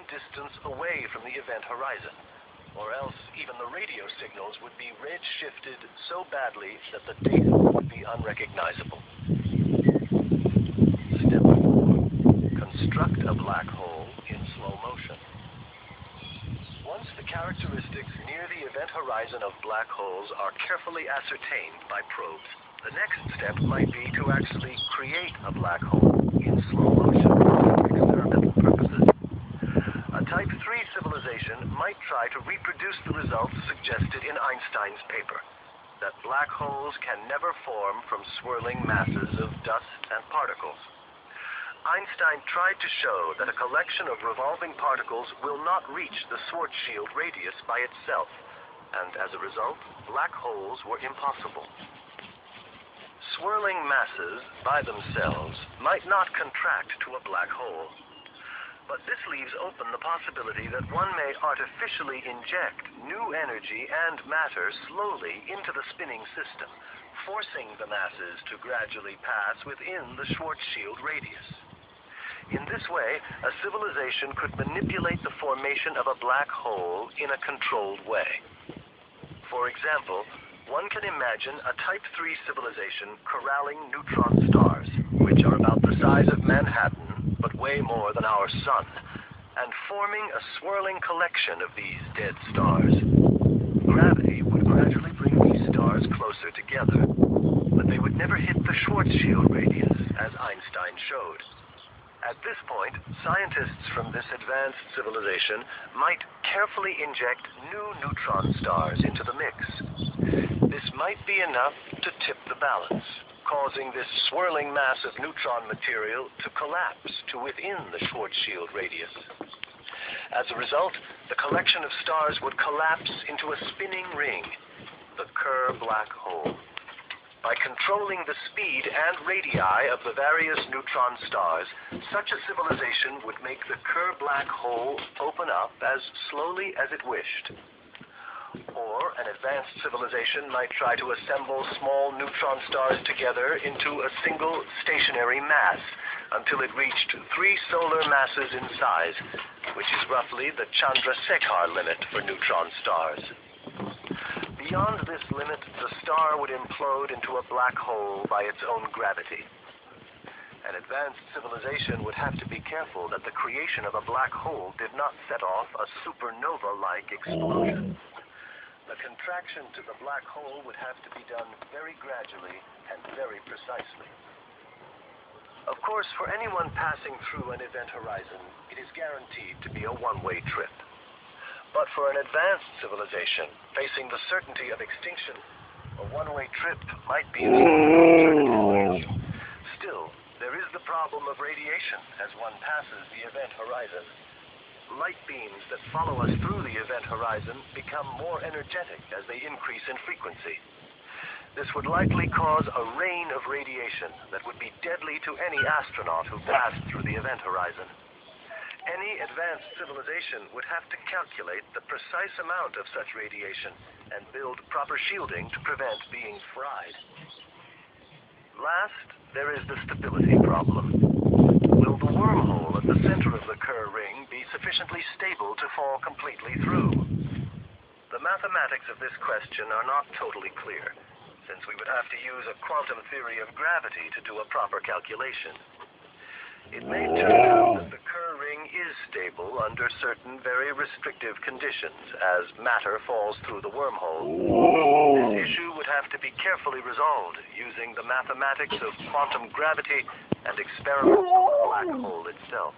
distance away from the event horizon, or else even the radio signals would be red-shifted so badly that the data would be unrecognizable. Step 4. Construct a black hole in slow motion. Once the characteristics near the event horizon of black holes are carefully ascertained by probes, the next step might be to actually create a black hole in slow motion for experimental purposes. A Type 3 civilization might try to reproduce the results suggested in Einstein's paper, that black holes can never form from swirling masses of dust and particles. Einstein tried to show that a collection of revolving particles will not reach the Schwarzschild radius by itself, and as a result, black holes were impossible. Swirling masses, by themselves, might not contract to a black hole, but this leaves open the possibility that one may artificially inject new energy and matter slowly into the spinning system, forcing the masses to gradually pass within the Schwarzschild radius. In this way, a civilization could manipulate the formation of a black hole in a controlled way. For example, one can imagine a Type 3 civilization corralling neutron stars, which are about the size of Manhattan, but way more than our sun, and forming a swirling collection of these dead stars. Gravity would gradually bring these stars closer together, but they would never hit the Schwarzschild radius, as Einstein showed. At this point, scientists from this advanced civilization might carefully inject new neutron stars into the mix. This might be enough to tip the balance, causing this swirling mass of neutron material to collapse to within the Schwarzschild radius. As a result, the collection of stars would collapse into a spinning ring, the Kerr black hole. By controlling the speed and radii of the various neutron stars, such a civilization would make the Kerr black hole open up as slowly as it wished. Or an advanced civilization might try to assemble small neutron stars together into a single stationary mass until it reached 3 solar masses in size, which is roughly the Chandrasekhar limit for neutron stars. Beyond this limit, the star would implode into a black hole by its own gravity. An advanced civilization would have to be careful that the creation of a black hole did not set off a supernova-like explosion. The contraction to the black hole would have to be done very gradually and very precisely. Of course, for anyone passing through an event horizon, it is guaranteed to be a one-way trip. But for an advanced civilization facing the certainty of extinction, a one-way trip might be an alternative. Still, there is the problem of radiation as one passes the event horizon. Light beams that follow us through the event horizon become more energetic as they increase in frequency. This would likely cause a rain of radiation that would be deadly to any astronaut who passed through the event horizon. Any advanced civilization would have to calculate the precise amount of such radiation and build proper shielding to prevent being fried. Last, there is the stability problem. Will the wormhole at the center of the Kerr ring be sufficiently stable to fall completely through? The mathematics of this question are not totally clear, since we would have to use a quantum theory of gravity to do a proper calculation. It may turn out that the Kerr ring is stable under certain very restrictive conditions as matter falls through the wormhole. This issue would have to be carefully resolved using the mathematics of quantum gravity and experiments on the black hole itself.